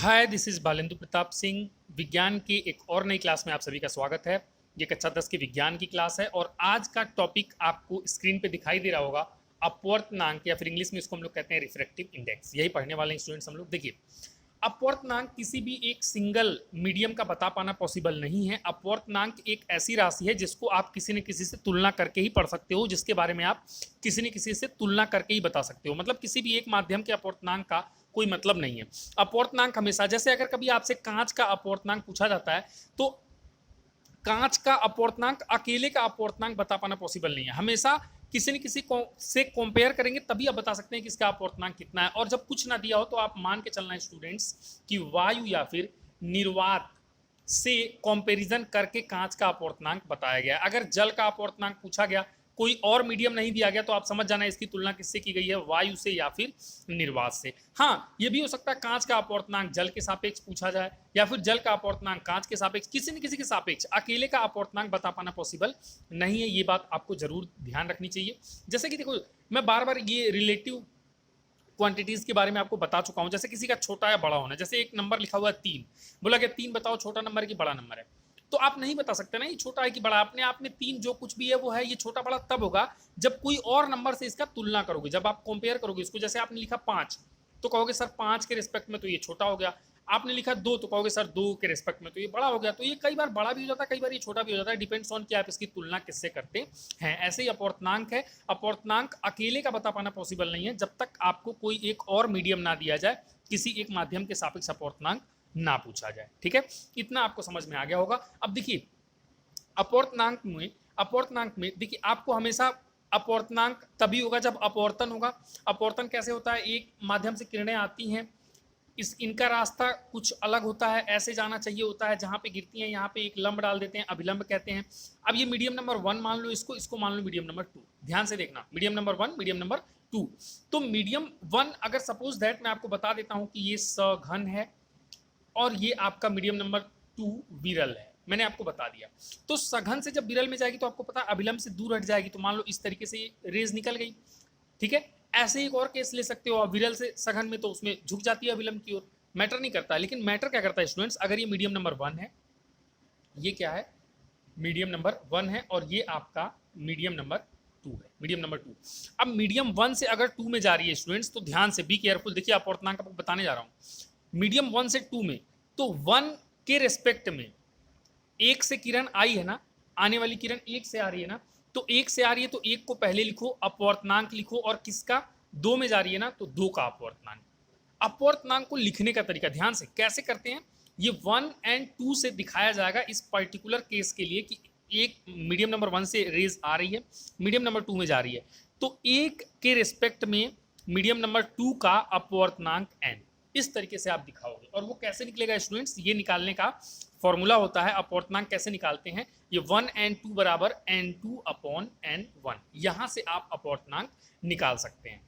Hi, this is Balendu Pratap Singh. विज्ञान की एक और नई क्लास में आप सभी का स्वागत है। ये कक्षा 10 की विज्ञान की क्लास है और आज का टॉपिक आपको स्क्रीन पे दिखाई दे रहा होगा, अपवर्तनांक या फिर इंग्लिश में इसको हम लोग कहते हैं रिफ्रैक्टिव इंडेक्स। यही पढ़ने वाले स्टूडेंट्स हम लोग। देखिए, अपवर्तनांक किसी भी एक सिंगल मीडियम का बता पाना पॉसिबल नहीं है। अपवर्तनांक एक ऐसी राशि है जिसको आप किसी न किसी से तुलना करके ही पढ़ सकते हो, जिसके बारे में आप किसी न किसी से तुलना करके ही बता सकते हो। मतलब किसी भी एक माध्यम के अपवर्तनांक का कोई मतलब नहीं है। अपवर्तनांक हमेशा, जैसे अगर कभी आपसे कांच का अपवर्तनांक पूछा जाता है तो कांच का अपवर्तनांक अकेले का अपवर्तनांक बता पाना पॉसिबल नहीं है। हमेशा किसी न किसी को से कंपेयर करेंगे तभी आप बता सकते हैं कि इसका अपवर्तनांक कितना है। और जब कुछ ना दिया हो तो आप मान के चलना है स्टूडेंट्स कि वायु या फिर निर्वात से कंपैरिजन करके कांच का अपवर्तनांक बताया गया। अगर जल का अपवर्तनांक पूछा गया, कोई और मीडियम नहीं दिया गया, तो आप समझ जाना इसकी तुलना किससे की गई है, वायु से या फिर निर्वात से। हाँ, ये भी हो सकता है कांच का अपवर्तनांक जल के सापेक्ष पूछा जाए या फिर जल का अपवर्तनांक कांच के सापेक्ष, किसी न किसी के सापेक्ष। अकेले का अपवर्तनांक बता पाना पॉसिबल नहीं है, ये बात आपको जरूर ध्यान रखनी चाहिए। जैसे कि देखो, मैं बार बार ये रिलेटिव क्वांटिटीज के बारे में आपको बता चुका हूं। जैसे किसी का छोटा या बड़ा होना, जैसे एक नंबर लिखा हुआ है 3, बोला गया 3 बताओ छोटा नंबर है कि बड़ा नंबर है, तो आप नहीं बता सकते ना ये छोटा है कि बड़ा। अपने आप में 3 जो कुछ भी है वो है। ये छोटा बड़ा तब होगा जब कोई और नंबर से इसका तुलना करोगे, जब आप कंपेयर करोगे इसको। जैसे आपने लिखा 5 तो कहोगे सर 5 के रिस्पेक्ट में तो ये छोटा हो गया। आपने लिखा 2 तो कहोगे सर 2 के रिस्पेक्ट में तो ये बड़ा हो गया। तो ये कई बार बड़ा भी हो जाता है, कई बार ये छोटा भी हो जाता है, डिपेंड्स ऑन कि आप इसकी तुलना किससे करते हैं। ऐसे ही अपवर्तनांक है। अपवर्तनांक अकेले का बता पाना पॉसिबल नहीं है जब तक आपको कोई एक और मीडियम ना दिया जाए, किसी एक माध्यम के सापेक्ष अपवर्तनांक ना पूछा जाए। ठीक है, इतना आपको समझ में आ गया होगा। अब देखिए, अपवर्तनांक में देखिए, आपको हमेशा अपवर्तनांक तभी होगा जब अपवर्तन होगा। अपवर्तन कैसे होता है, एक माध्यम से किरणें आती हैं, इनका रास्ता कुछ अलग होता है, ऐसे जाना चाहिए होता है, जहां पे गिरती हैं यहाँ पे एक लंब डाल देते हैं, अभिलंब कहते हैं। अब ये मीडियम नंबर 1 मान लो, इसको मान लो मीडियम नंबर 2। ध्यान से देखना, मीडियम नंबर 1, मीडियम नंबर 2। तो मीडियम 1 अगर सपोज दैट मैं आपको बता देता हूं कि ये सघन है और ये आपका मीडियम नंबर 2 विरल है, मैंने आपको बता दिया। तो सघन से जब विरल में जाएगी तो आपको पता है अभिलंब से दूर हट जाएगी, तो मान लो इस तरीके से रेज निकल गई। ठीक है, ऐसे ही एक और केस ले सकते हो, विरल से सघन में तो उसमें झुक जाती है अभिलंब की ओर, मैटर नहीं करता। लेकिन मैटर क्या करता है स्टूडेंट्स, अगर ये मीडियम नंबर 1 है, ये क्या है, मीडियम नंबर 1 है और ये आपका मीडियम नंबर 2 है, मीडियम नंबर 2। अब मीडियम 1 से अगर 2 में जा रही है स्टूडेंट्स, तो ध्यान से बी केयरफुल। देखिए, अपवर्तनांक आपको बताने जा रहा हूं, मीडियम 1 से 2 में, तो 1 के रेस्पेक्ट में 1 से किरण आई है ना, आने वाली किरण 1 से आ रही है ना, तो 1 से आ रही है तो 1 को पहले लिखो, अपवर्तनांक लिखो, और किसका, 2 में जा रही है ना तो 2 का अपवर्तनांक। अपवर्तनांक को लिखने का तरीका ध्यान से कैसे करते हैं, ये 1 और 2 से दिखाया जाएगा इस पर्टिकुलर केस के लिए कि एक मीडियम नंबर 1 से रेज आ रही है, मीडियम नंबर 2 में जा रही है, तो 1 के रिस्पेक्ट में मीडियम नंबर 2 का अपवर्तनांक n, इस तरीके से आप दिखाओगे। और वो कैसे निकलेगा स्टूडेंट्स, ये निकालने का फॉर्मूला होता है। अपवर्तनांक कैसे निकालते हैं, ये 1 और 2 बराबर n2 अपॉन n1, यहां से आप अपवर्तनांक निकाल सकते हैं।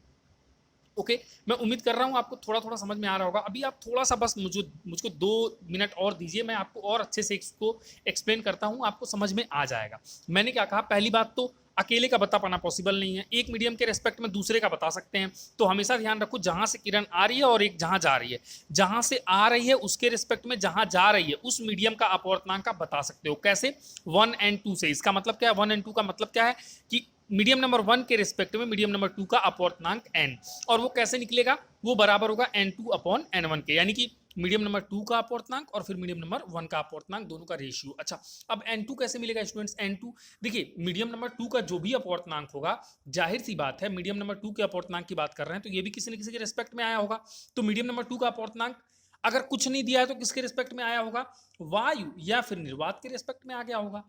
ओके, मैं उम्मीद कर रहा हूं आपको थोड़ा थोड़ा समझ में आ रहा होगा। अभी आप थोड़ा सा बस मुझको 2 मिनट और दीजिए, मैं आपको और अच्छे से इसको एक्सप्लेन करता हूं, आपको समझ में आ जाएगा। मैंने क्या कहा, पहली बात तो अकेले का बता पाना पॉसिबल नहीं है, एक मीडियम के रेस्पेक्ट में दूसरे का बता सकते हैं। तो हमेशा ध्यान रखो, जहां से किरण आ रही है और एक जहां जा रही है, जहां से आ रही है उसके रिस्पेक्ट में जहां जा रही है उस मीडियम का अपवर्तनांक का बता सकते हो। कैसे, 1 और 2 से। इसका मतलब क्या है, 1 और 2 का मतलब क्या है कि मीडियम नंबर 1 के रिस्पेक्ट में मीडियम नंबर 2 का अपवर्तनांक n, और वो कैसे निकलेगा, वो बराबर होगा n2 अपॉन n1 के, यानी कि मीडियम नंबर 2 का अपवर्तनांक और फिर मीडियम नंबर 1 का अपवर्तनांक, दोनों का रेशियो। अच्छा, अब n2 कैसे मिलेगा स्टूडेंट्स, n2 देखिए, मीडियम नंबर 2 का जो भी अपवर्तनांक होगा, जाहिर सी बात है मीडियम नंबर 2 के अपवर्तनांक की बात कर रहे हैं तो ये भी किसी न किसी के रिस्पेक्ट में आया होगा। तो मीडियम नंबर 2 का अपवर्तनांक अगर कुछ नहीं दिया है तो किसके रिस्पेक्ट में आया होगा, वायु या फिर निर्वात के रिस्पेक्ट में आ गया होगा।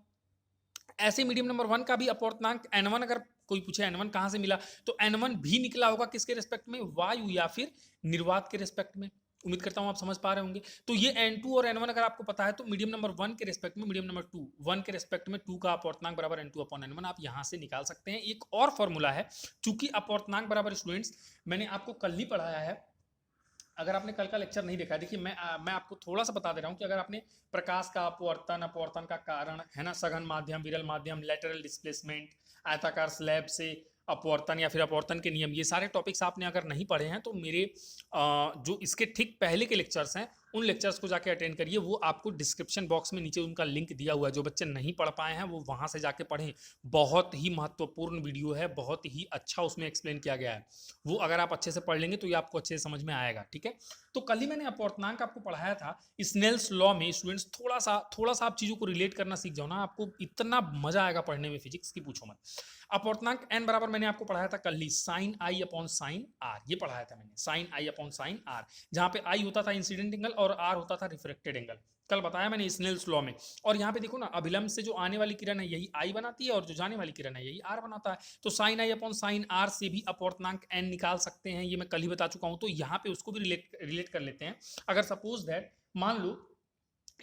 ऐसे मीडियम नंबर 1 का भी अपवर्तनांक n1, अगर कोई पूछे n1 कहां से मिला, तो n1 भी निकला होगा किसके रिस्पेक्ट में, वायु या फिर निर्वात के रिस्पेक्ट में। उम्मीद करता हूं आप समझ पा रहे होंगे। तो ये n2 और n1 अगर आपको पता है तो मीडियम नंबर 1 के रिस्पेक्ट में मीडियम नंबर 2, 1 के रिस्पेक्ट में 2 का अपवर्तनांक बराबर n2 अपॉन n1 आप यहां से निकाल सकते हैं। एक और फॉर्मूला है, चूंकि अपवर्तनांक बराबर स्टूडेंट्स मैंने आपको कल ही पढ़ाया है, अगर आपने कल का लेक्चर नहीं देखा, देखिए मैं आपको थोड़ा सा बता दे रहा हूँ कि अगर आपने प्रकाश का अपवर्तन का कारण है ना, सघन माध्यम, विरल माध्यम, लेटरल डिस्प्लेसमेंट, आयताकार स्लैब से अपवर्तन या फिर अपवर्तन के नियम, ये सारे टॉपिक्स आपने अगर नहीं पढ़े हैं तो मेरे जो इसके ठीक पहले के लेक्चर्स हैं उन लेक्चर्स को जाके अटेंड करिए। वो आपको डिस्क्रिप्शन बॉक्स में नीचे उनका लिंक दिया हुआ है। जो बच्चे नहीं पढ़ पाए हैं वो वहाँ से जाके पढ़ें। बहुत ही महत्वपूर्ण वीडियो है, बहुत ही अच्छा उसमें एक्सप्लेन किया गया है। वो अगर आप अच्छे से पढ़ लेंगे तो ये आपको अच्छे से समझ में आएगा। ठीक है, तो कल ही मैंने अपवर्तनांक आपको पढ़ाया था। स्नेल्स लॉ में स्टूडेंट्स थोड़ा सा आप चीज़ों को रिलेट करना सीख जाओ ना, आपको इतना मजा आएगा पढ़ने में फिजिक्स की, पूछो मत। अपवर्तनांक n बराबर मैंने आपको पढ़ाया था कल ही, साइन आई अपॉन साइन आर, ये पढ़ाया था मैंने, साइन आई अपॉन साइन आर, जहां पे आई होता था इंसिडेंट एंगल और आर होता था रिफ्रेक्टेड एंगल। कल बताया मैंने स्नेल्स लॉ में। और यहाँ पे देखो ना, अभिलंब से जो आने वाली किरण है यही आई बनाती है और जो जाने वाली किरण है यही आर बनाता है। तो साइन आई अपॉन साइन आर से भी अपवर्तनांक n निकाल सकते हैं, ये मैं कल ही बता चुका हूं। तो यहाँ पे उसको भी रिलेट कर लेते हैं। अगर सपोज दैट मान लो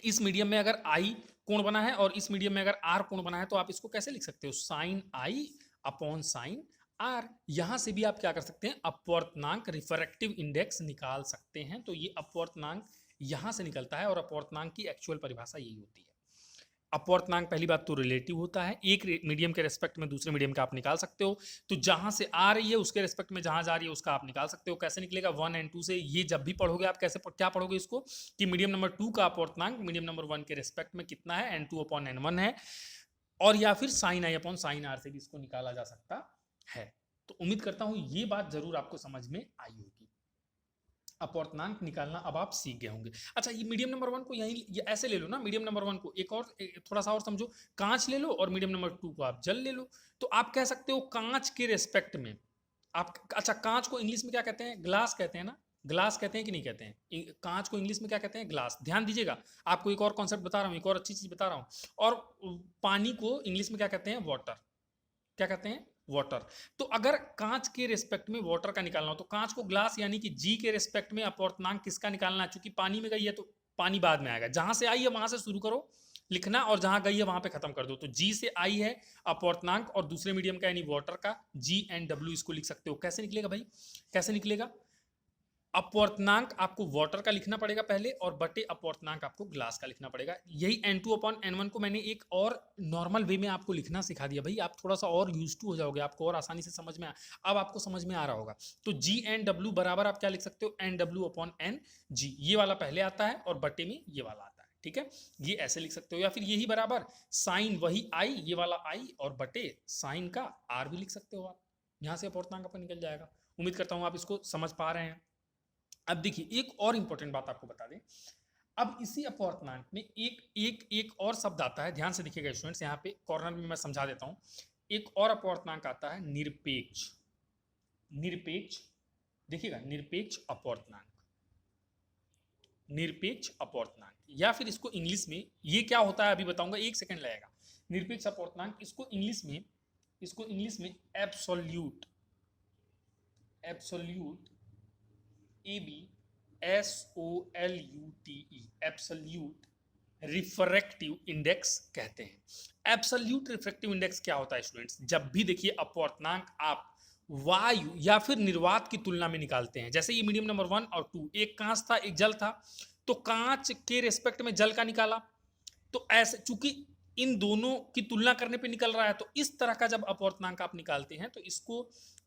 इस मीडियम में अगर आई कोण बना है और इस मीडियम में अगर आर कोण बना है, तो आप इसको कैसे लिख सकते हो, साइन आई अपॉन साइन आर। यहां से भी आप क्या कर सकते हैं, अपवर्तनांक रिफ्रैक्टिव इंडेक्स निकाल सकते हैं। तो ये अपवर्तनांक यहां से निकलता है और अपवर्तनांक की एक्चुअल परिभाषा यही होती है। अपवर्तनांक पहली बात तो रिलेटिव होता है, एक मीडियम के रेस्पेक्ट में दूसरे मीडियम का आप निकाल सकते हो। तो जहां से आ रही है उसके रेस्पेक्ट में जहां जा रही है उसका आप निकाल सकते हो। कैसे निकलेगा, 1 एंड 2 से। ये जब भी पढ़ोगे आप कैसे क्या पढ़ोगे इसको, कि मीडियम नंबर 2 का अपवर्तनांक मीडियम नंबर 1 के रेस्पेक्ट में कितना है, n2 अपॉन n1 है। और या फिर साइन आई अपॉन साइन आर से भी इसको निकाला जा सकता है। तो उम्मीद करता हूं ये बात जरूर आपको समझ में आई होगी। अपवर्तनांक निकालना अब आप सीख गए होंगे। अच्छा, ये मीडियम नंबर 1 को ये ऐसे ले लो ना, मीडियम नंबर 1 को थोड़ा सा और समझो, कांच ले लो और मीडियम नंबर 2 को आप जल ले लो। तो आप कह सकते हो कांच के रेस्पेक्ट में आप, अच्छा कांच को इंग्लिश में क्या कहते हैं, ग्लास कहते हैं ना, ग्लास कहते हैं कि नहीं कहते हैं, कांच को इंग्लिश में क्या कहते हैं, ग्लास। ध्यान दीजिएगा, आपको एक और कॉन्सेप्ट बता रहा हूं, एक और अच्छी चीज बता रहा हूं। और पानी को इंग्लिश में क्या कहते हैं, वाटर। क्या कहते हैं, वाटर। तो अगर कांच के रिस्पेक्ट में वाटर का निकालना हो तो कांच को ग्लास यानी कि जी के रिस्पेक्ट में अपवर्तनांक किसका निकालना है, चूंकि पानी में गई है तो पानी बाद में आएगा, जहां से आई है वहां से शुरू करो लिखना और जहां गई है वहां पे खत्म कर दो। तो जी से आई है अपवर्तनांक और दूसरे मीडियम का यानी वाटर का जी एंड डब्ल्यू, इसको लिख सकते हो। कैसे निकलेगा भाई, कैसे निकलेगा, अपवर्तनांक आपको वाटर का लिखना पड़ेगा पहले और बटे अपवर्तनांक आपको ग्लास का लिखना पड़ेगा। यही n2 अपॉन n1 को मैंने एक और नॉर्मल वे में आपको लिखना सिखा दिया भाई, आप थोड़ा सा और यूज टू हो जाओगे, आपको और आसानी से समझ में अब आपको समझ में आ रहा होगा। तो जी एंड डब्ल्यू बराबर आप क्या लिख सकते हो, N W upon N G, ये वाला पहले आता है और बटे में ये वाला आता है। ठीक है, ये ऐसे लिख सकते हो, या फिर यही बराबर साइन वही आई, ये वाला आई और बटे साइन का आर भी लिख सकते हो आप। यहां से अपवर्तनांक आपका निकल जाएगा। उम्मीद करता हूं आप इसको समझ पा रहे हैं। अब देखिए एक और इंपॉर्टेंट बात आपको बता दें, अब इसी अपवर्तनांक में एक और शब्द आता है, ध्यान से देखिएगा स्टूडेंट्स, यहाँ पे कॉर्नर में मैं समझा देता हूं। एक और अपवर्तनांक आता है निरपेक्ष, निरपेक्ष, देखिएगा निरपेक्ष अपवर्तनांक, निरपेक्ष अपवर्तनांक, या फिर इसको इंग्लिश में ये क्या होता है अभी बताऊंगा, एक सेकंड लगेगा। निरपेक्ष अपवर्तनांक, इसको इंग्लिश में absolute, absolute ABSOLUTE, absolute refractive index कहते हैं। एब्सोल्यूट रिफ्रैक्टिव इंडेक्स क्या होता है स्टूडेंट्स, जब भी देखिए अपवर्तनांक आप वायु या फिर निर्वात की तुलना में निकालते हैं, जैसे ये मीडियम नंबर 1 और 2, एक कांच था एक जल था, तो कांच के रेस्पेक्ट में जल का निकाला। तो ऐसे चूंकि इन दोनों की तुलना करने पे निकल रहा है, तो इस तरह का जब अपवर्तनांक आप निकालते हैं तो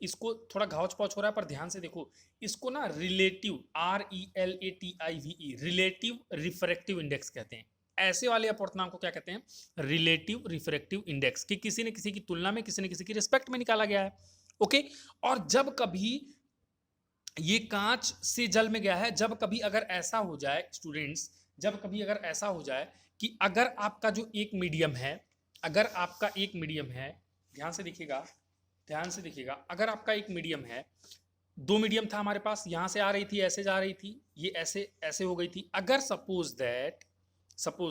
इसको थोड़ा घावच पौच हो रहा है पर ध्यान से देखो, इसको ना relative RELATIVE relative refractive index कहते हैं। ऐसे वाले अपवर्तनांक को क्या कहते हैं, रिलेटिव रिफ्रैक्टिव इंडेक्स, कि किसी ने किसी की तुलना में किसी ने किसी की रिस्पेक्ट में निकाला गया है। ओके, और जब कभी ये कांच से जल में गया है, जब कभी अगर ऐसा हो जाए स्टूडेंट्स, जब कभी अगर ऐसा हो जाए कि अगर आपका जो एक मीडियम है, अगर आपका एक मीडियम है, ध्यान से देखिएगा, ध्यान से देखिएगा, अगर आपका एक मीडियम है, दो मीडियम था हमारे पास, यहां से आ रही थी ऐसे जा रही थी, ये ऐसे ऐसे हो गई थी। अगर सपोज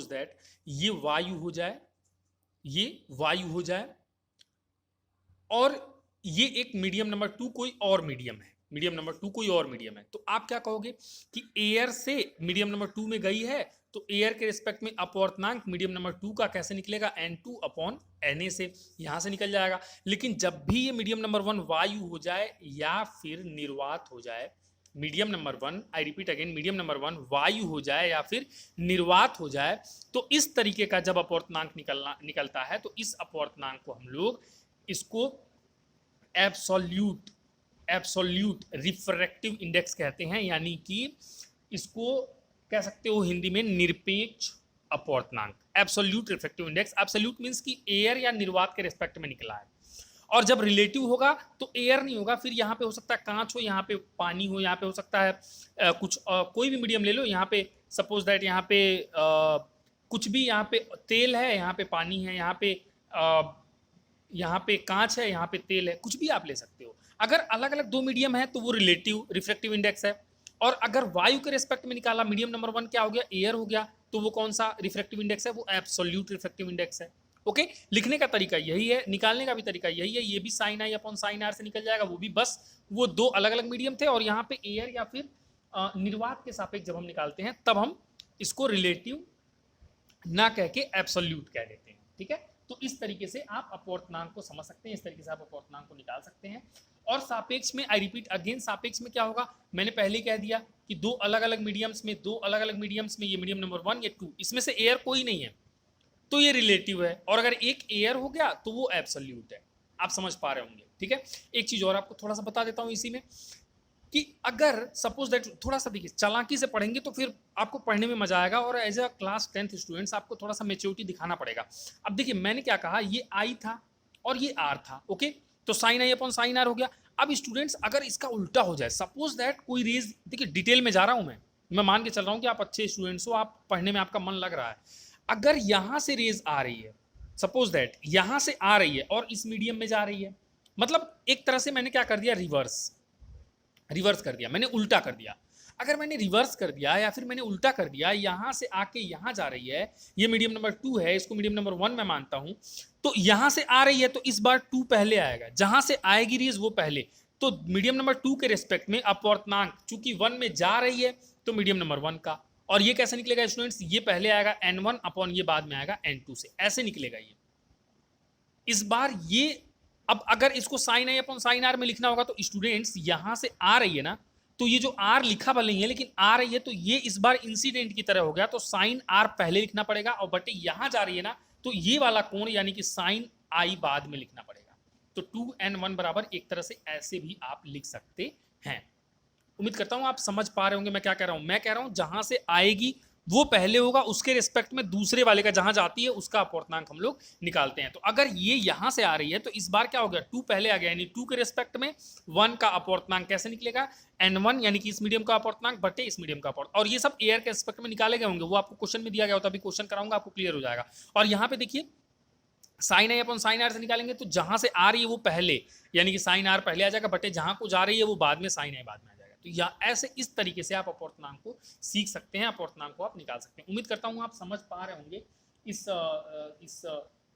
दैट ये वायु हो जाए, ये वायु हो जाए और ये एक मीडियम नंबर 2 कोई और मीडियम है, मीडियम नंबर 2 कोई और मीडियम है, तो आप क्या कहोगे कि एयर से मीडियम नंबर 2 में गई है, तो एयर के रिस्पेक्ट में अपवर्तनांक मीडियम नंबर 2 का कैसे निकलेगा, n2 अपॉन na से, यहां से निकल जाएगा। लेकिन जब भी ये मीडियम नंबर 1 वायु हो जाए या फिर निर्वात हो जाए, medium number 1, I repeat again, medium number 1 वायु हो जाए या फिर निर्वात हो जाए, तो इस तरीके का जब अपवर्तनांक निकलता है, तो इस अपवर्तनांक को हम लोग इसको एब्सोल्यूट रिफ्रैक्टिव इंडेक्स कहते हैं, यानी कि इसको कह सकते हो हिंदी में निरपेक्ष अपवर्तनांक, absolute refractive index. Absolute means कि एयर या निर्वात के रिस्पेक्ट में निकला है, और जब रिलेटिव होगा तो एयर नहीं होगा, फिर यहाँ पे हो सकता है कांच हो, यहाँ पे पानी हो, यहाँ पे हो सकता है कोई भी मीडियम ले लो, यहाँ पे सपोज दैट यहाँ पे कुछ भी, यहाँ पे तेल है, यहाँ पे पानी है, यहाँ पे कांच है, यहाँ पे तेल है, कुछ भी आप ले सकते हो। अगर अलग अलग दो मीडियम है तो वो रिलेटिव रिफ्रैक्टिव इंडेक्स है, और अगर वायु के रिस्पेक्ट में निकाला, मीडियम नंबर 1 क्या हो गया, एयर हो गया, तो वो कौन सा रिफ्रैक्टिव इंडेक्स है, वो एब्सोल्यूट रिफ्रैक्टिव इंडेक्स है। ओके, लिखने का तरीका यही है, निकालने का भी तरीका यही है, ये भी साइन आई अपॉन साइन आर से निकल जाएगा, वो भी बस वो दो अलग अलग मीडियम थे, और यहाँ पे एयर या फिर निर्वात के सापेक्ष जब हम निकालते हैं तब हम इसको रिलेटिव ना कह के एब्सोल्यूट कह देते हैं। ठीक है, तो इस तरीके से आप अपवर्तनांक को समझ सकते हैं, इस तरीके से आप अपवर्तनांक को निकाल सकते हैं। और सापेक्ष में, आई रिपीट अगेन, सापेक्ष में क्या होगा, मैंने पहले ही कह दिया कि दो अलग अलग मीडियम्स में ये मीडियम नंबर 1 या 2, इसमें से एयर कोई नहीं है तो ये रिलेटिव है, और अगर एक एयर हो गया तो वो एब्सोल्यूट है। आप समझ पा रहे होंगे। ठीक है, एक चीज और आपको थोड़ा सा बता देता हूं इसी में, कि अगर सपोज दैट, थोड़ा सा देखिए, चालाकी से पढ़ेंगे तो फिर आपको पढ़ने में मजा आएगा, और as a class 10th students आपको थोड़ा सा मेच्योरिटी दिखाना पड़ेगा। अब देखिए मैंने क्या कहा, ये आई था और ये आर था। ओके, तो साइन आई अपॉन साइन आर हो गया। अब स्टूडेंट्स अगर इसका उल्टा हो जाए, सपोज दैट कोई रेज, देखिए डिटेल में जा रहा हूं मैं मान के चल रहा हूं कि आप अच्छे स्टूडेंट्स हो, आप पढ़ने में आपका मन लग रहा है। अगर यहां से रेज आ रही है, सपोज दैट यहां से आ रही है और इस मीडियम में जा रही है, मतलब एक तरह से मैंने क्या कर दिया, रिवर्स कर दिया, मैंने उल्टा कर दिया। अगर मैंने रिवर्स कर दिया या फिर मैंने उल्टा कर दिया, यहां से आके यहां जा रही है, ये मीडियम नंबर 2 है, इसको मीडियम नंबर 1 मैं मानता हूं, तो यहां से आ रही है तो इस बार 2 पहले आएगा, जहां से आएगी रेज वो पहले, तो मीडियम नंबर 2 के रिस्पेक्ट में अपवर्तनांक चूंकि 1 में जा रही है तो मीडियम नंबर 1 का, और ये कैसे निकलेगा स्टूडेंट्स, ये पहले आएगा n1 अपॉन ये बाद में आएगा n2 से, ऐसे निकलेगा ये। इस बार ये, अब अगर इसको साइन आई अपॉन साइन आर में लिखना होगा तो स्टूडेंट्स यहां से आ रही है ना, तो ये जो आर लिखा भले नहीं है लेकिन आ रही है, तो ये इस बार इंसिडेंट की तरह हो गया, तो साइन आर पहले लिखना पड़ेगा, और बटे यहां जा रही है ना, तो ये वाला कोण यानी कि साइन आई बाद में लिखना पड़ेगा। तो 2n1 बराबर एक तरह से ऐसे भी आप लिख सकते हैं। उम्मीद करता हूं आप समझ पा रहे होंगे मैं क्या कह रहा हूं। मैं कह रहा हूं जहां से आएगी वो पहले होगा, उसके रिस्पेक्ट में दूसरे वाले का जहां जाती है उसका अपवर्तनांक हम लोग निकालते हैं। तो अगर ये यहां से आ रही है तो इस बार क्या हो गया, 2 पहले आ गया, यानी 2 के रिस्पेक्ट में 1 का अपवर्तनांक कैसे निकलेगा, n1 यानी कि इस मीडियम का अपवर्तनांक बटे इस मीडियम का अपवर्तनांक, और ये सब एयर के रिस्पेक्ट में निकाले गए होंगे, वो आपको क्वेश्चन में दिया गया होता है, अभी क्वेश्चन कराऊंगा आपको क्लियर हो जाएगा। और यहाँ पे देखिए साइन आई अपॉन साइन आर से निकालेंगे तो जहां से आ रही है वो पहले, यानी कि साइन आर पहले आ जाएगा, बटे जहां को जा रही है वो बाद में, साइन आई बाद में आ जाएगा। तो या ऐसे इस तरीके से आप अपवर्तनांक को सीख सकते हैं, अपवर्तनांक को आप निकाल सकते हैं। उम्मीद करता हूं आप समझ पा रहे होंगे इस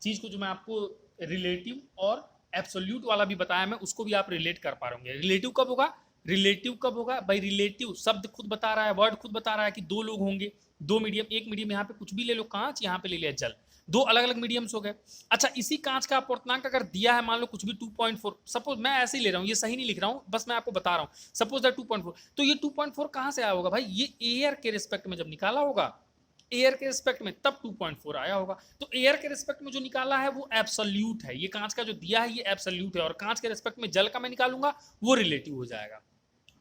चीज को, जो मैं आपको रिलेटिव और एब्सोल्यूट वाला भी बताया मैं, उसको भी आप रिलेट कर पा रहे होंगे। रिलेटिव कब होगा भाई, रिलेटिव शब्द खुद बता रहा है, वर्ड खुद बता रहा है कि दो लोग होंगे, दो मीडियम, एक मीडियम यहाँ पे कुछ भी ले लो, कांच, यहाँ पे ले लिया जल, दो अलग अलग मीडियम्स हो गए। अच्छा, इसी कांच का अपवर्तनांक अगर दिया है मान लो कुछ भी 2.4, सपोज मैं ऐसे ही ले रहा हूँ, ये सही नहीं लिख रहा हूँ, बस मैं आपको बता रहा हूँ, सपोज दैट 2.4, तो ये 2.4 कहाँ से आया होगा भाई, ये एयर के रिस्पेक्ट में जब निकाला होगा, एयर के रिस्पेक्ट में, तब 2.4 आया होगा। तो एयर के रिस्पेक्ट में जो निकाला है वो एब्सोल्यूट है, ये कांच का जो दिया है ये एब्सोल्यूट है, और कांच के रिस्पेक्ट में जल का मैं निकालूंगा वो रिलेटिव हो जाएगा।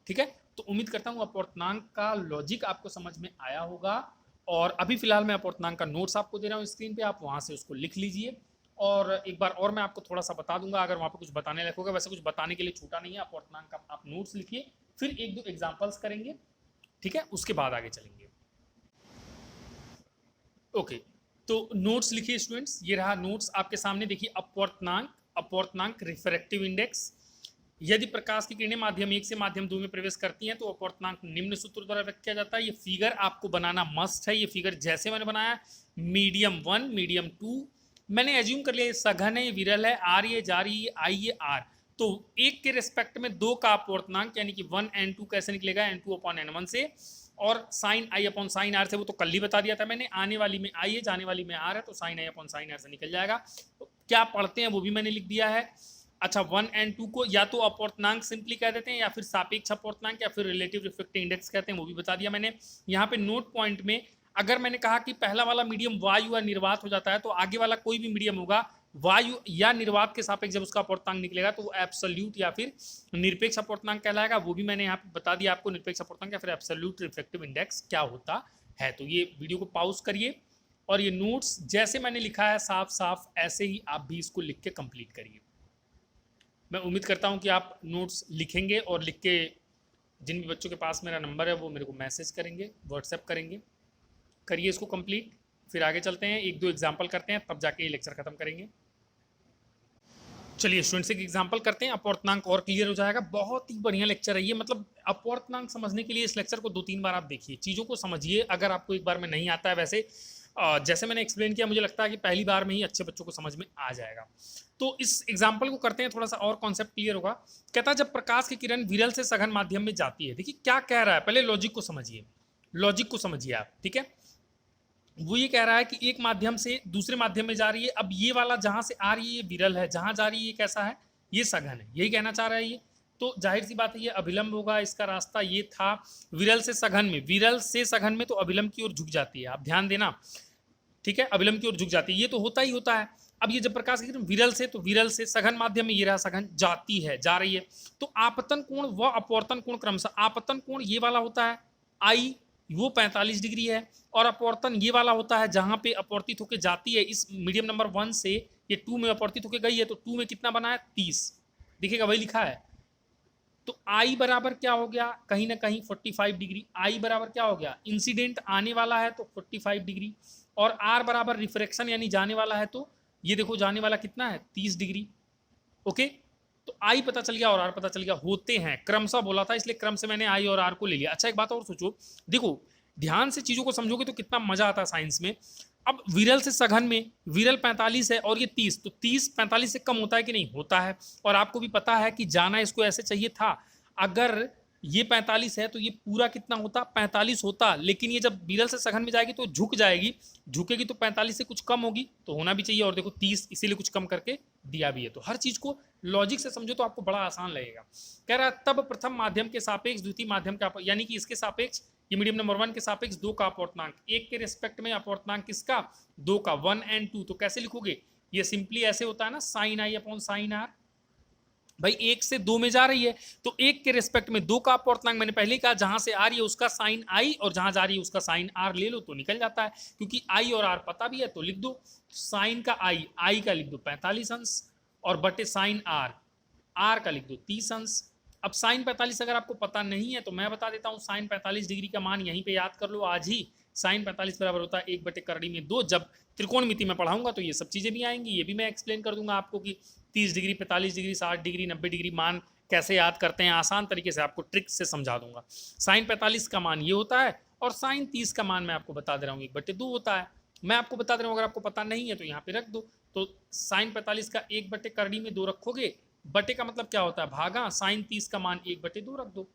ठीक है, तो उम्मीद करता हूँ अपवर्तनांक का लॉजिक आपको समझ में आया होगा। और अभी फिलहाल मैं अपवर्तनांक का नोट्स आपको दे रहा हूँ स्क्रीन पे, आप वहां से उसको लिख लीजिए। और एक बार और मैं आपको थोड़ा सा बता दूंगा अगर वहां पे कुछ बताने लायक होगा, वैसे कुछ बताने के लिए छूटा नहीं है। अपवर्तनांक का आप नोट्स लिखिए, फिर एक दो एग्जाम्पल्स करेंगे, ठीक है, उसके बाद आगे चलेंगे। ओके, तो नोट्स लिखिए स्टूडेंट्स, ये रहा नोट्स आपके सामने। देखिए अपवर्तनांक रिफ्रैक्टिव इंडेक्स, यदि प्रकाश की किरणें माध्यम 1 से माध्यम 2 में प्रवेश करती हैं तो अपवर्तनांक निम्न सूत्र द्वारा व्यक्त किया जाता है। ये फिगर आपको बनाना मस्ट है, ये फिगर जैसे मैंने बनाया, मीडियम 1 मीडियम 2 मैंने एज्यूम कर लिया, ये सघन है, ये विरल है, आर ये जारी, ये आई ये आर, तो 1 के रिस्पेक्ट में 2 का अपवर्तनांक यानी कि 1n2 कैसे निकलेगा, n2 अपॉन n1 से, और साइन आई अपॉन साइन आर से वो तो कल ही बता दिया था मैंने, आने वाली में आई है जाने वाली में आर है, तो साइन आई अपॉन साइन आर से निकल जाएगा। तो क्या पढ़ते हैं वो भी मैंने लिख दिया है। अच्छा, 1 and 2 को या तो अपवर्तनांक सिंपली कह देते हैं या फिर सापेक्ष अपवर्तनांक या फिर रिलेटिव रिफ्रैक्टिव इंडेक्स कहते हैं, वो भी बता दिया मैंने। यहाँ पे नोट पॉइंट में अगर मैंने कहा कि पहला वाला मीडियम वायु या निर्वात हो जाता है तो आगे वाला कोई भी मीडियम होगा वायु या निर्वात के सापेक्ष जब उसका अपवर्तनांक निकलेगा तो वो एब्सोल्यूट या फिर निरपेक्ष अपवर्तनांक कहलाएगा। वो भी मैंने यहाँ पे बता दिया आपको, निरपेक्ष अपवर्तनांक या फिर एब्सोल्यूट रिफ्रैक्टिव इंडेक्स क्या होता है। तो ये वीडियो को पॉज करिए और ये नोट्स जैसे मैंने लिखा है साफ साफ ऐसे ही आप भी इसको लिख के कंप्लीट करिए। मैं उम्मीद करता हूँ कि आप नोट्स लिखेंगे और लिख के जिन भी बच्चों के पास मेरा नंबर है वो मेरे को मैसेज करेंगे, व्हाट्सएप करेंगे। करिए इसको कंप्लीट, फिर आगे चलते हैं, एक दो एग्जाम्पल करते हैं, तब जाके ये लेक्चर खत्म करेंगे। चलिए स्टूडेंट्स एक एग्जाम्पल करते हैं, अपवर्तनांक और क्लियर हो जाएगा। बहुत ही बढ़िया लेक्चर है ये, मतलब अपवर्तनांक समझने के लिए इस लेक्चर को 2-3 बार आप देखिए, चीज़ों को समझिए। अगर आपको एक बार में नहीं आता है, वैसे जैसे मैंने एक्सप्लेन किया, मुझे लगता है कि पहली बार में ही अच्छे बच्चों को समझ में आ जाएगा। तो इस एग्जाम्पल को करते हैं, थोड़ा सा और कॉन्सेप्ट क्लियर होगा। कहता है जब प्रकाश की किरण विरल से सघन माध्यम में जाती है, देखिए क्या कह रहा है, पहले लॉजिक को समझिए, लॉजिक को समझिए आप, ठीक है। वो ये कह रहा है कि एक माध्यम से दूसरे माध्यम में जा रही है। अब ये वाला जहां से आ रही है ये विरल है, जहां जा रही है ये कैसा है, ये सघन है, यही कहना चाह रहा है ये। तो जाहिर सी बात है ये अभिलंब होगा, इसका रास्ता ये था विरल से सघन में, विरल से सघन में तो अभिलंब की ओर झुक जाती है, आप ध्यान देना, ठीक है, अभिलंब की ओर झुक जाती है, ये तो होता ही होता है। अब ये जब प्रकाश की किरण विरल से, तो विरल से सघन माध्यम में, ये रहा सघन, जाती है, जा रही है, तो आपतन कोण व अपवर्तन कोण क्रमशः, आपतन कोण ये वाला होता है आई, वो 45 डिग्री है, और अपवर्तन ये वाला होता है जहां पे अपवर्तित होकर जाती है, इस मीडियम नंबर 1 से ये 2 में अपवर्तित होकर गई है, तो 2 में कितना बना है 30, दिखेगा वही लिखा है। तो आई बराबर क्या हो गया, कहीं ना कहीं 45 डिग्री, आई बराबर क्या हो गया, इंसिडेंट आने वाला है तो 45 डिग्री, और आर बराबर रिफ्रैक्शन यानी जाने वाला है, तो ये देखो जाने वाला कितना है 30 डिग्री। ओके, तो आई पता चल गया और आर पता चल गया, होते हैं, क्रमशः बोला था इसलिए क्रम से मैंने आई और आर को ले लिया। अच्छा एक बात और सोचो, देखो ध्यान से चीजों को समझोगे तो कितना मजा आता है साइंस में। अब विरल से सघन में, विरल 45 है और ये 30, तो 30 45 से कम होता है कि नहीं, होता है। और आपको भी पता है कि जाना इसको ऐसे चाहिए था, अगर ये 45 है तो ये पूरा कितना होता, 45 होता, लेकिन ये जब विरल से सघन में जाएगी तो झुक जाएगी, झुकेगी तो 45 से कुछ कम होगी, तो होना भी चाहिए। और देखो 30 इसीलिए कुछ कम करके दिया भी है। तो हर चीज को लॉजिक से समझो तो आपको बड़ा आसान लगेगा। कह रहा है तब प्रथम माध्यम के सापेक्ष द्वितीय माध्यम का, यानी कि इसके सापेक्ष, ये मीडियम नंबर 1 के सापेक्ष 2 का अपवर्तनांक, एक के रिस्पेक्ट में अपवर्तनांक किसका, 2 का, 1 और 2, तो कैसे लिखोगे, ये सिंपली ऐसे होता है ना, साइन आई अपॉन साइन आर। भाई 1 से 2 में जा रही है तो 1 के रिस्पेक्ट में 2 का अपवर्तनांक, मैंने पहले कहा जहां से आ रही है उसका साइन आई और जहां जा रही है उसका साइन आर ले लो तो निकल जाता है, क्योंकि आई और आर पता भी है तो लिख दो। साइन का आई का लिख दो 45 अंश, और बटे साइन आर का लिख दो 30 अंश। अब साइन 45 अगर आपको पता नहीं है तो मैं बता देता हूँ, साइन 45 डिग्री का मान यहीं पे याद कर लो आज ही। साइन 45 बराबर होता है 1/2 जब त्रिकोणमिति में पढ़ाऊंगा तो ये सब चीज़ें भी आएंगी, ये भी मैं एक्सप्लेन कर दूंगा आपको कि 30 डिग्री 45 डिग्री 60 डिग्री 90 डिग्री मान कैसे याद करते हैं, आसान तरीके से आपको ट्रिक से समझा दूंगा। साइन 45 का मान ये होता है और साइन 30 का मान मैं आपको बता दे रहा हूँ 1/2 होता है, मैं आपको बता दे रहा हूँ, अगर आपको पता नहीं है तो यहाँ पे रख दो। तो साइन 45 का 1/2 रखोगे, बटे का मतलब क्या होता है भागा, साइन 30 का मान 1/2 रख दो,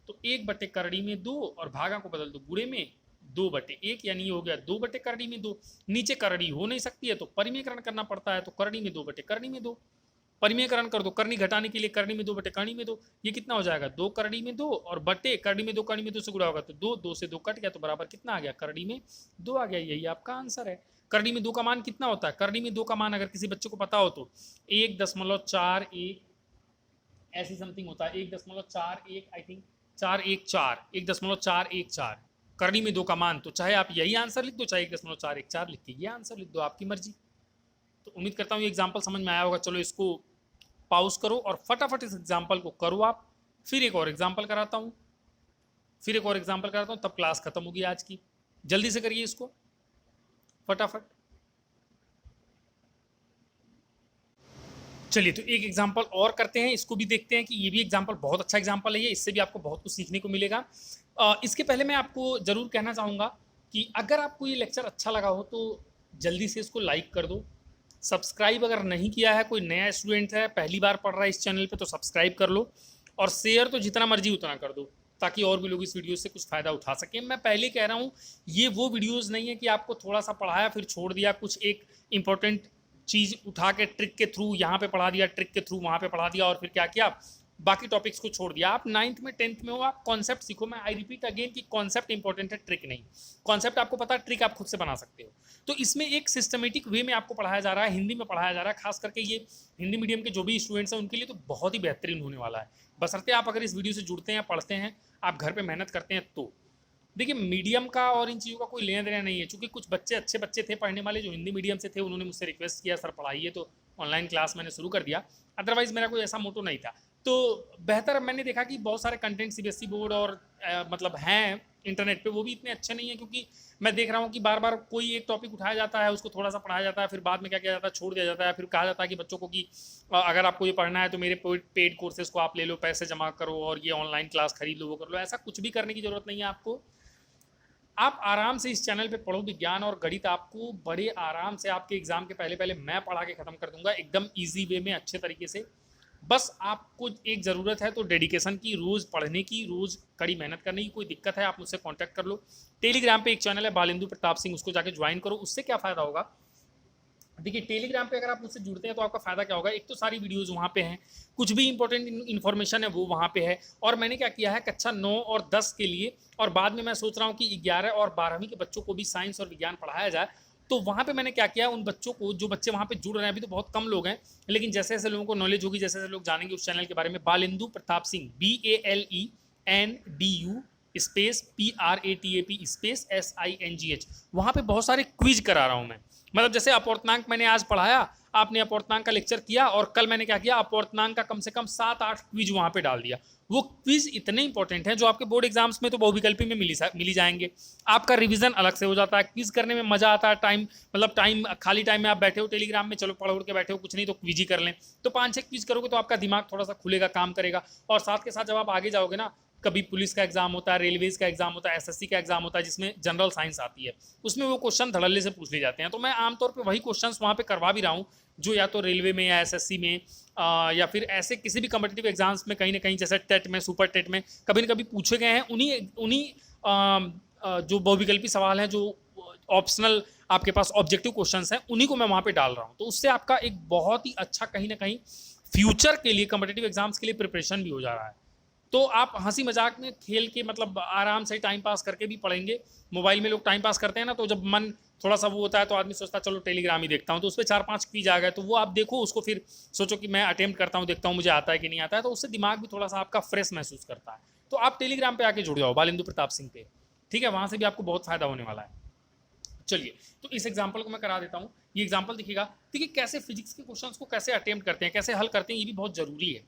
तो 1/2 और भागा को बदल दो गुणे में 2/1, यानी ये हो गया 2/2। नीचे करड़ी हो नहीं सकती है तो परिमेयकरण करना पड़ता है, तो करड़ी में 2/2, परिमेयकरण कर दो, करनी घटाने के लिए करनी में 2/2, ये कितना हो जाएगा 2 करड़ी में 2 और बटे करड़ी में 2, करड़ी में 2 से गुणा होगा तो 2 से 2 कट गया, तो बराबर कितना आ गया, करड़ी में 2 आ गया, यही आपका आंसर है। करड़ी में 2 का मान कितना होता है, करड़ी में 2 का मान अगर किसी बच्चे को पता हो तो 1.41 ऐसी समथिंग होता है, 1.41 आई थिंक 1.414 करनी में 2 का मान, तो चाहे आप यही आंसर लिख दो चाहे 1.414 लिख के ये आंसर लिख दो, आपकी मर्जी। तो उम्मीद करता हूँ ये एग्जाम्पल समझ में आया होगा। चलो इसको पॉज करो और फटाफट इस एग्जाम्पल को करो आप, फिर एक और एग्जाम्पल कराता हूँ, तब क्लास खत्म होगी आज की। जल्दी से करिए इसको फटाफट। चलिए तो एक एग्जाम्पल और करते हैं, इसको भी देखते हैं कि ये भी एग्जाम्पल बहुत अच्छा एग्जाम्पल है ये, इससे भी आपको बहुत कुछ सीखने को मिलेगा। इसके पहले मैं आपको ज़रूर कहना चाहूँगा कि अगर आपको ये लेक्चर अच्छा लगा हो तो जल्दी से इसको लाइक कर दो, सब्सक्राइब अगर नहीं किया है, कोई नया स्टूडेंट है पहली बार पढ़ रहा है इस चैनल पे तो सब्सक्राइब कर लो, और शेयर तो जितना मर्जी उतना कर दो ताकि और भी लोग इस वीडियो से कुछ फ़ायदा उठा सकें। मैं पहले कह रहा हूँ ये वो वीडियोज़ नहीं है कि आपको थोड़ा सा पढ़ाया फिर छोड़ दिया, कुछ एक इंपॉर्टेंट चीज़ उठा के ट्रिक के थ्रू यहाँ पे पढ़ा दिया, ट्रिक के थ्रू वहाँ पे पढ़ा दिया और फिर क्या किया, बाकी टॉपिक्स को छोड़ दिया। आप 9th में 10th में हो, आप कॉन्सेप्ट सीखो। मैं आई रिपीट अगेन कि कॉन्सेप्ट इंपॉर्टेंट है, ट्रिक नहीं। कॉन्सेप्ट आपको पता है, ट्रिक आप खुद से बना सकते हो। तो इसमें एक सिस्टमेटिक वे में आपको पढ़ाया जा रहा है, हिंदी में पढ़ाया जा रहा है, खास करके ये हिंदी मीडियम के जो भी स्टूडेंट्स हैं उनके लिए तो बहुत ही बेहतरीन होने वाला है, बशर्ते आप अगर इस वीडियो से जुड़ते हैं, पढ़ते हैं, आप घर पर मेहनत करते हैं तो। देखिए मीडियम का और इन चीज़ों का कोई लेना देना नहीं है, क्योंकि कुछ बच्चे अच्छे बच्चे थे पढ़ने वाले जो हिंदी मीडियम से थे, उन्होंने मुझसे रिक्वेस्ट किया सर पढ़ाइए, तो ऑनलाइन क्लास मैंने शुरू कर दिया। अदरवाइज मेरा कोई ऐसा मोटो नहीं था। तो बेहतर मैंने देखा कि बहुत सारे कंटेंट सीबीएसई बोर्ड और मतलब हैं इंटरनेट पे, वो भी इतने अच्छे नहीं है, क्योंकि मैं देख रहा हूँ कि बार बार कोई एक टॉपिक उठाया जाता है, उसको थोड़ा सा पढ़ाया जाता है, फिर बाद में क्या किया जाता है, छोड़ दिया जाता है, फिर कहा जाता है कि बच्चों को कि अगर आपको ये पढ़ना है तो मेरे पेड कोर्सेज को आप ले लो, पैसे जमा करो और ये ऑनलाइन क्लास खरीद लो, वो कर लो। ऐसा कुछ भी करने की जरूरत नहीं है आपको। आप आराम से इस चैनल पे पढ़ो विज्ञान और गणित, आपको बड़े आराम से आपके एग्जाम के पहले पहले मैं पढ़ा के खत्म कर दूंगा एकदम इजी वे में, अच्छे तरीके से। बस आपको एक ज़रूरत है तो डेडिकेशन की, रोज़ पढ़ने की, रोज़ कड़ी मेहनत करने की। कोई दिक्कत है आप मुझसे कांटेक्ट कर लो। टेलीग्राम पे एक चैनल है बालेंदु प्रताप सिंह, उसको जाके ज्वाइन करो। उससे क्या फ़ायदा होगा, देखिए टेलीग्राम पे अगर आप मुझसे जुड़ते हैं तो आपका फ़ायदा क्या होगा, एक तो सारी वीडियोज़ वहाँ पे हैं, कुछ भी इंपॉर्टेंट इन्फॉर्मेशन है वो वहाँ पे है। और मैंने क्या किया है, कक्षा 9 और 10 के लिए, और बाद में मैं सोच रहा हूँ कि 11 और 12वीं के बच्चों को भी साइंस और विज्ञान पढ़ाया जाए। तो वहाँ पे मैंने क्या किया, उन बच्चों को, जो बच्चे वहाँ पे जुड़ रहे हैं, अभी तो बहुत कम लोग हैं, लेकिन जैसे जैसे लोगों को नॉलेज होगी, जैसे जैसे लोग जानेंगे उस चैनल के बारे में, Balendu Pratap Singh, BALENDU space PRATAP space SINGH, वहाँ पे बहुत सारे क्विज करा रहा हूँ मैं। मतलब जैसे अपूर्णांक मैंने आज पढ़ाया, आपने अपूर्णांक का लेक्चर किया, और कल मैंने क्या किया, अपूर्णांक का कम से कम 7-8 क्विज वहाँ पे डाल दिया। वो क्विज इतने इंपॉर्टेंट हैं जो आपके बोर्ड एग्जाम्स में तो बहुविकल्पी में मिली जाएंगे। आपका रिवीजन अलग से हो जाता है, क्विज करने में मजा आता है। टाइम मतलब टाइम, खाली टाइम में आप बैठे हो टेलीग्राम में, चलो पढ़ उड़ के बैठे हो, कुछ नहीं तो क्विज ही कर लें। तो 5-6 क्विज करोगे तो आपका दिमाग थोड़ा सा खुलेगा, काम करेगा। और साथ के साथ जब आप आगे जाओगे ना, कभी पुलिस का एग्जाम होता है, रेलवेज का एग्जाम होता है, एसएससी का एग्जाम होता है, जिसमें जनरल साइंस आती है, उसमें वो क्वेश्चन धड़ल्ले से पूछ लिए जाते हैं। तो मैं आमतौर पे वही क्वेश्चंस वहाँ पे करवा भी रहा हूँ, जो या तो रेलवे में या एसएससी में या फिर ऐसे किसी भी कम्पिटिटिव एग्जाम्स में कहीं ना कहीं, जैसे टेट में, सुपर टेट में कभी न कभी पूछे गए हैं। उन्हीं जो बहुविकल्पी सवाल हैं, जो ऑप्शनल आपके पास ऑब्जेक्टिव क्वेश्चंस हैं, उन्हीं को मैं वहाँ पे डाल रहा हूँ। तो उससे आपका एक बहुत ही अच्छा कहीं ना कहीं फ्यूचर के लिए, कम्पिटिटिव एग्जाम्स के लिए प्रिपरेशन भी हो जा रहा है। तो आप हंसी मजाक में, खेल के, मतलब आराम से टाइम पास करके भी पढ़ेंगे। मोबाइल में लोग टाइम पास करते हैं ना, तो जब मन थोड़ा सा वो होता है तो आदमी सोचता है चलो टेलीग्राम ही देखता हूँ, तो उस पर 4-5 क्विज आ गए, तो वो आप देखो, उसको फिर सोचो कि मैं अटेम्प्ट करता हूँ, देखता हूँ मुझे आता है कि नहीं आता है, तो उससे दिमाग भी थोड़ा सा आपका फ्रेश महसूस करता है। तो आप टेलीग्राम पे आके जुड़ जाओ, बालेंदु प्रताप सिंह पे, ठीक है, वहाँ से भी आपको बहुत फायदा होने वाला है। चलिए, तो इस एग्जाम्पल को मैं करा देता हूँ। ये एग्जाम्पल दिखेगा, देखिए कैसे फिजिक्स के क्वेश्चंस को कैसे अटेम्प्ट करते हैं, कैसे हल करते हैं, ये भी बहुत जरूरी है।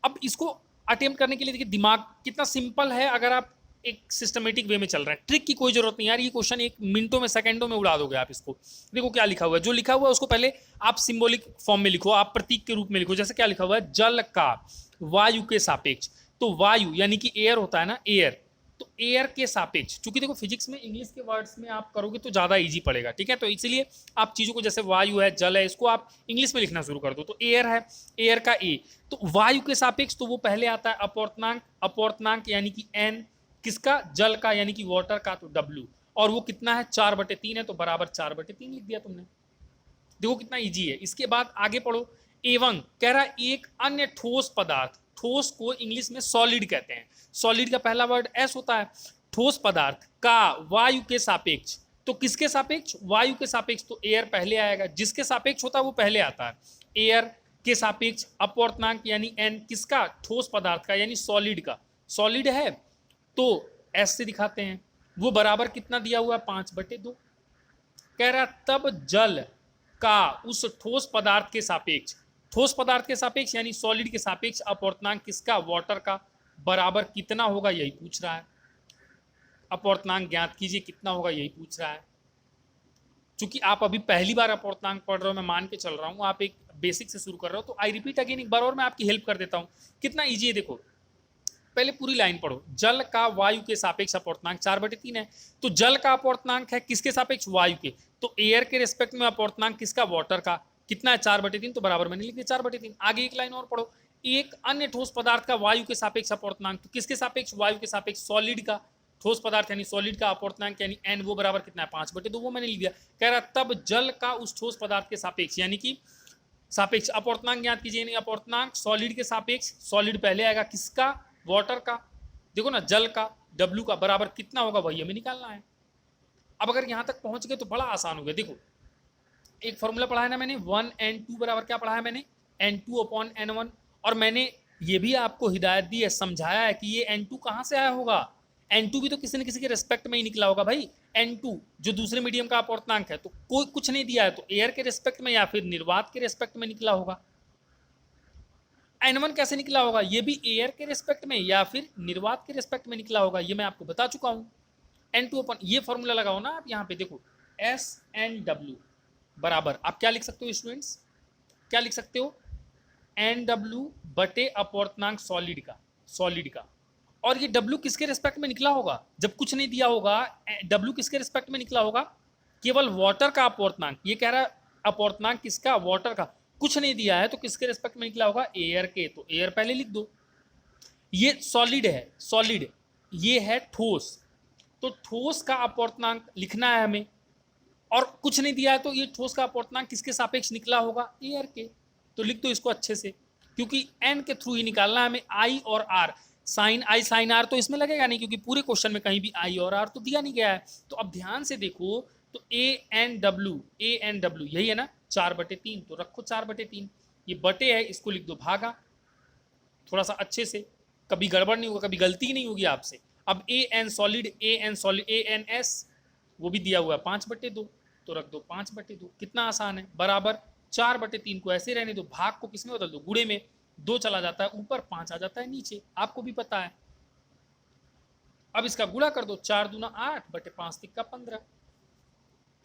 अब इसको अटेम्प्ट करने के लिए देखिए दिमाग कितना सिंपल है, अगर आप एक सिस्टमेटिक वे में चल रहे हैं। ट्रिक की कोई जरूरत नहीं यार, ये क्वेश्चन एक मिनटों में, सेकंडों में उड़ा दोगे आप इसको। देखो क्या लिखा हुआ है, जो लिखा हुआ है उसको पहले आप सिंबॉलिक फॉर्म में लिखो, आप प्रतीक के रूप में लिखो। जैसे क्या लिखा हुआ है, जल का वायु के सापेक्ष, तो वायु यानी कि एयर होता है ना, एयर, तो एयर के सापेक्ष, चूंकि देखो फिजिक्स में इंग्लिश के वर्ड्स में आप करोगे तो ज्यादा इजी पड़ेगा, ठीक है, तो इसलिए आप चीजों को, जैसे वायु है, जल है, इसको आप इंग्लिश में लिखना शुरू कर दो। तो एयर है, एयर का ए, तो वायु के सापेक्ष तो वो पहले आता है अपूर्णांक, अपूर्णांक यानी कि एन, किसका, जल का यानी कि वाटर का, तो डब्ल्यू, और वो कितना है, 4/3 है, तो बराबर 4/3 लिख दिया तुमने। देखो कितना इजी है। इसके बाद आगे पढ़ो, एवं कह रहा है एक अन्य ठोस पदार्थ, ठोस को इंग्लिश में सॉलिड कहते हैं, सॉलिड का पहला वर्ड एस होता है, ठोस पदार्थ का वायु के सापेक्ष, तो किसके सापेक्ष, वायु के सापेक्ष, तो एयर पहले आएगा, जिसके सापेक्ष होता है वो पहले आता है, एयर के सापेक्ष अपूर्णांक यानी एन, किसका, ठोस पदार्थ का यानी सॉलिड का, सॉलिड है तो एस से दिखाते हैं, वो बराबर कितना दिया हुआ है, 5/2। कह रहा तब जल का उस ठोस पदार्थ के सापेक्ष, ठोस पदार्थ के सापेक्ष यानी सॉलिड के सापेक्ष अपूर्णांक किसका, वाटर का, बराबर कितना होगा, यही पूछ रहा है। अपूर्णांक ज्ञात कीजिए, कितना होगा, यही पूछ रहा है। चूंकि आप अभी पहली बार अपूर्णांक पढ़ रहे हो, मैं मान के चल रहा हूं, आप एक बेसिक से शुरू कर रहे हो, तो आई रिपीट अगेन, एक बार और मैं आपकी हेल्प कर देता हूं। कितना ईजी है, देखो पहले पूरी लाइन पढ़ो, जल का वायु के सापेक्ष अपूर्णांक 4/3 है, तो जल का अपूर्णांक है किसके सापेक्ष, वायु के, तो एयर के रिस्पेक्ट में अपूर्णांक किसका, वाटर का, कितना है, 4/3, तो बराबर मैंने लिख दिया 4/3। आगे एक लाइन और पढ़ो, एक अन्य ठोस पदार्थ का वायु के सापेक्ष अपूर्णांक, तो किसके सापेक्ष, वायु के सापेक्ष, सॉलिड का, ठोस पदार्थ यानी सॉलिड का अपूर्णांक यानी एन, वो बराबर कितना है, 5/2, वो मैंने लिख दिया। कह रहा तब जल का उस ठोस पदार्थ के सापेक्ष, यानी कि सापेक्ष अपूर्णांक ज्ञात कीजिए, यानी अपूर्णांक सॉलिड के सापेक्ष, सॉलिड पहले आएगा, किसका, वाटर का, देखो ना, जल का, डब्ल्यू का, बराबर कितना होगा, वही हमें निकालना है। अब अगर यहां तक पहुंच गए तो बड़ा आसान हो गया। देखो एक फॉर्मूला पढ़ा है ना मैंने, 1n2 बराबर क्या पढ़ा है मैंने, n2/n1, और मैंने ये भी आपको हिदायत दी है, समझाया है कि ये n2 कहां से आया होगा, N2 भी तो किसी न किसी के रेस्पेक्ट में ही निकला होगा भाई। N2 जो दूसरे मीडियम का अपूर्णांक है, तो कोई कुछ नहीं दिया है तो एयर के रेस्पेक्ट में या फिर निर्वात के रेस्पेक्ट में निकला होगा। N1 कैसे निकला होगा, ये भी एयर के रेस्पेक्ट में या फिर निर्वात के रेस्पेक्ट में निकला होगा, ये मैं आपको बता चुका हूं। N2 अपन ये फॉर्मूला लगाओ ना आप यहाँ पे, देखो SNW बराबर आप क्या लिख सकते हो स्टूडेंट्स, क्या लिख सकते हो, NW बटे अपूर्णांक सॉलिड का। और ये W किसके रिस्पेक्ट में निकला होगा, जब कुछ नहीं दिया होगा W किसके रिस्पेक्ट में निकला होगा, केवल वाटर का अपूर्णांक। ये कह रहा है अपूर्णांक किसका, वाटर का, कुछ नहीं दिया है तो किसके रिस्पेक्ट में निकला होगा, एयर के, तो एयर पहले लिख दो। ये सॉलिड है, सॉलिड, ये है ठोस, तो ठोस का अपूर्णांक लिखना है हमें, और कुछ नहीं दिया है तो ये ठोस का अपूर्णांक किसके सापेक्ष निकला होगा, एयर के। तो लिख दो इसको अच्छे से, क्योंकि एन के थ्रू ही निकालना है हमें, आई और R, sine I sine R तो इसमें लगेगा नहीं, क्योंकि पूरे क्वेश्चन में कहीं भी आई और आर तो दिया नहीं गया है। तो अब ध्यान से देखो, तो ANW यही है ना, 4/3, तो रखो 4/3, ये बटे है, इसको लिख दो भागा, थोड़ा सा अच्छे से, कभी गड़बड़ नहीं होगा, कभी गलती नहीं होगी आपसे। अब AN सॉलिड ANS वो भी दिया हुआ है 5/2, तो रख दो 5/2, कितना आसान है, बराबर 4/3 को ऐसे रहने दो, भाग को किसमें बदल दो, गुणे में, 2 चला जाता है ऊपर, 5 आ जाता है नीचे, आपको भी पता है। अब इसका गुणा कर दो, 4 दूना 8 बटे 5 तिक्का 15।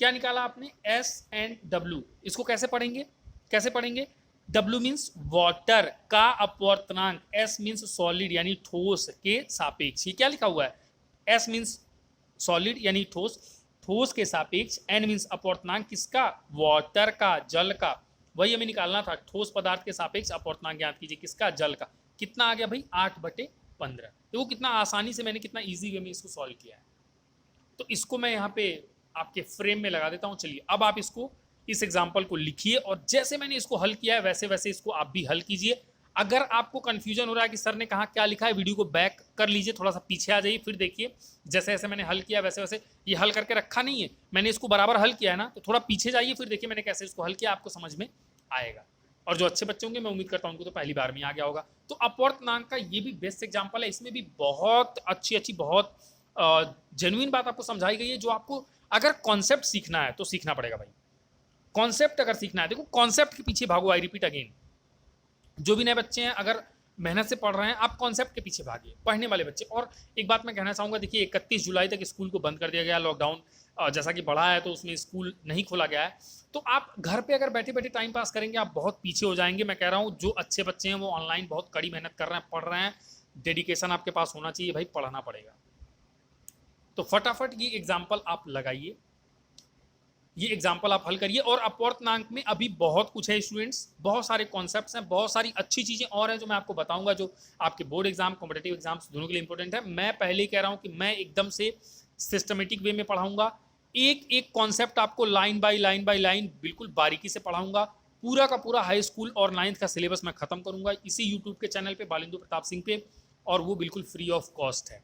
क्या निकाला आपने, SNW। इसको कैसे पढ़ेंगे, कैसे पढ़ेंगे, W मीन्स वाटर का अपूर्णांक, S मीन्स सॉलिड यानी ठोस के सापेक्ष, ये क्या लिखा हुआ है, S मीन्स सॉलिड यानी ठोस, ठोस के सापेक्ष, N मीन्स अपूर्णांक किसका, वाटर का, जल का, वही हमें निकालना था, ठोस पदार्थ के सापेक्ष अपूर्णांक ज्ञात कीजिए, किसका, जल का। कितना आ गया भाई, 8/15। देखो कितना आसानी से मैंने, कितना इजी वे में इसको सॉल्व किया है। तो इसको मैं यहाँ पे आपके फ्रेम में लगा देता हूँ। चलिए अब आप इसको, इस एग्जाम्पल को लिखिए, और जैसे मैंने इसको हल किया है वैसे वैसे इसको आप भी हल कीजिए। अगर आपको कंफ्यूजन हो रहा है कि सर ने कहा क्या लिखा है, वीडियो को बैक कर लीजिए, थोड़ा सा पीछे आ जाइए, फिर देखिए जैसे जैसे मैंने हल किया वैसे वैसे, ये हल करके रखा नहीं है मैंने, इसको बराबर हल किया है ना, तो थोड़ा पीछे जाइए, फिर देखिए मैंने कैसे इसको हल किया, आपको समझ में आएगा। और जो अच्छे बच्चे होंगे, मैं उम्मीद करता हूँ उनको तो पहली बार में आ गया होगा। तो अपूर्णांक का ये भी बेस्ट एग्जाम्पल है, इसमें भी बहुत अच्छी बहुत जेन्युइन बात आपको समझाई गई है, जो आपको अगर कॉन्सेप्ट सीखना है तो सीखना पड़ेगा भाई। कॉन्सेप्ट अगर सीखना है, देखो कॉन्सेप्ट के पीछे भागो, आई रिपीट अगेन, जो भी नए बच्चे हैं अगर मेहनत से पढ़ रहे हैं, आप कॉन्सेप्ट के पीछे भागिए, पढ़ने वाले बच्चे। और एक बात मैं कहना चाहूँगा, देखिए 31 जुलाई तक स्कूल को बंद कर दिया गया, लॉकडाउन जैसा कि बढ़ा है, तो उसमें स्कूल नहीं खोला गया है, तो आप घर पे अगर बैठे बैठे टाइम पास करेंगे, आप बहुत पीछे हो जाएंगे। मैं कह रहा हूँ जो अच्छे बच्चे हैं वो ऑनलाइन बहुत कड़ी मेहनत कर रहे हैं, पढ़ रहे हैं, डेडिकेशन आपके पास होना चाहिए भाई, पढ़ना पड़ेगा। तो फटाफट ये एग्जाम्पल आप लगाइए, ये एग्जाम्पल आप हल करिए। और अपूर्णांक में अभी बहुत कुछ है स्टूडेंट्स, बहुत सारे कॉन्सेप्ट्स हैं, बहुत सारी अच्छी चीज़ें और हैं जो मैं आपको बताऊंगा, जो आपके बोर्ड एग्जाम, कॉम्पिटेटिव एग्जाम्स दोनों के लिए इंपॉर्टेंट है। मैं पहले ही कह रहा हूं कि मैं एकदम से सिस्टमेटिक वे में पढ़ाऊंगा, एक एक कॉन्सेप्ट आपको लाइन बाय लाइन बिल्कुल बारीकी से पढ़ाऊंगा। पूरा का पूरा हाई स्कूल और 9th का सिलेबस मैं खत्म करूंगा इसी यूट्यूब के चैनल पे, बालिंदु प्रताप सिंह पे, और वो बिल्कुल फ्री ऑफ कॉस्ट है।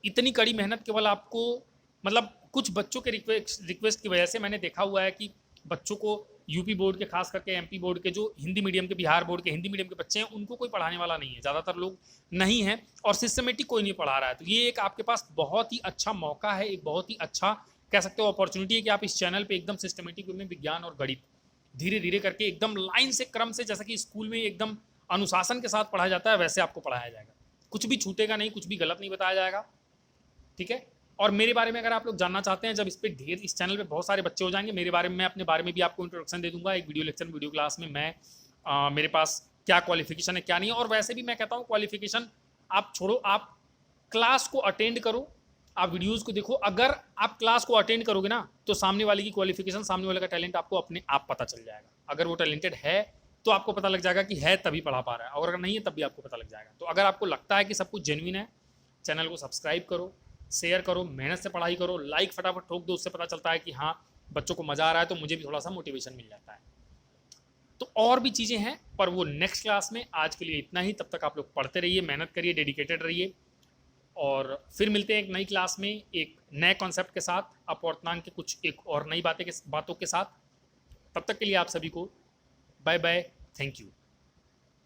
इतनी कड़ी मेहनत केवल आपको, मतलब कुछ बच्चों के रिक्वेस्ट की वजह से मैंने देखा हुआ है कि बच्चों को, यूपी बोर्ड के, खास करके एमपी बोर्ड के, जो हिंदी मीडियम के, बिहार बोर्ड के हिंदी मीडियम के बच्चे हैं, उनको कोई पढ़ाने वाला नहीं है, ज़्यादातर लोग नहीं है, और सिस्टमेटिक कोई नहीं पढ़ा रहा है। तो ये एक आपके पास बहुत ही अच्छा मौका है, एक बहुत ही अच्छा कह सकते हो अपॉर्चुनिटी है कि आप इस चैनल पे एकदम सिस्टमेटिक वे में विज्ञान और गणित धीरे धीरे करके एकदम लाइन से, क्रम से, जैसा कि स्कूल में एकदम अनुशासन के साथ पढ़ाया जाता है, वैसे आपको पढ़ाया जाएगा। कुछ भी छूटेगा नहीं, कुछ भी गलत नहीं बताया जाएगा, ठीक है। और मेरे बारे में अगर आप लोग जानना चाहते हैं, जब इस पे ढेर, इस चैनल पे बहुत सारे बच्चे हो जाएंगे, मेरे बारे में, मैं अपने बारे में भी आपको इंट्रोडक्शन दे दूंगा, एक वीडियो लेक्चर, वीडियो क्लास में, मैं मेरे पास क्या क्वालिफिकेशन है क्या नहीं है। और वैसे भी मैं कहता हूँ क्वालिफिकेशन आप छोड़ो, आप क्लास को अटेंड करो, आप वीडियोज़ को देखो। अगर आप क्लास को अटेंड करोगे ना, तो सामने वाले की क्वालिफिकेशन, सामने वाले का टैलेंट आपको अपने आप पता चल जाएगा। अगर वो टैलेंटेड है तो आपको पता लग जाएगा कि है तभी पढ़ा पा रहा है, और अगर नहीं है तब भी आपको पता लग जाएगा। तो अगर आपको लगता है कि सब कुछ जेन्युइन है, चैनल को सब्सक्राइब करो, शेयर करो, मेहनत से पढ़ाई करो, लाइक फटाफट ठोक दो, उससे पता चलता है कि हाँ बच्चों को मज़ा आ रहा है, तो मुझे भी थोड़ा सा मोटिवेशन मिल जाता है। तो और भी चीज़ें हैं, पर वो नेक्स्ट क्लास में। आज के लिए इतना ही, तब तक आप लोग पढ़ते रहिए, मेहनत करिए, डेडिकेटेड रहिए, और फिर मिलते हैं एक नई क्लास में, एक नए कॉन्सेप्ट के साथ, अपूर्णांक के कुछ एक और नई बातों के साथ। तब तक के लिए आप सभी को बाय बाय, थैंक यू।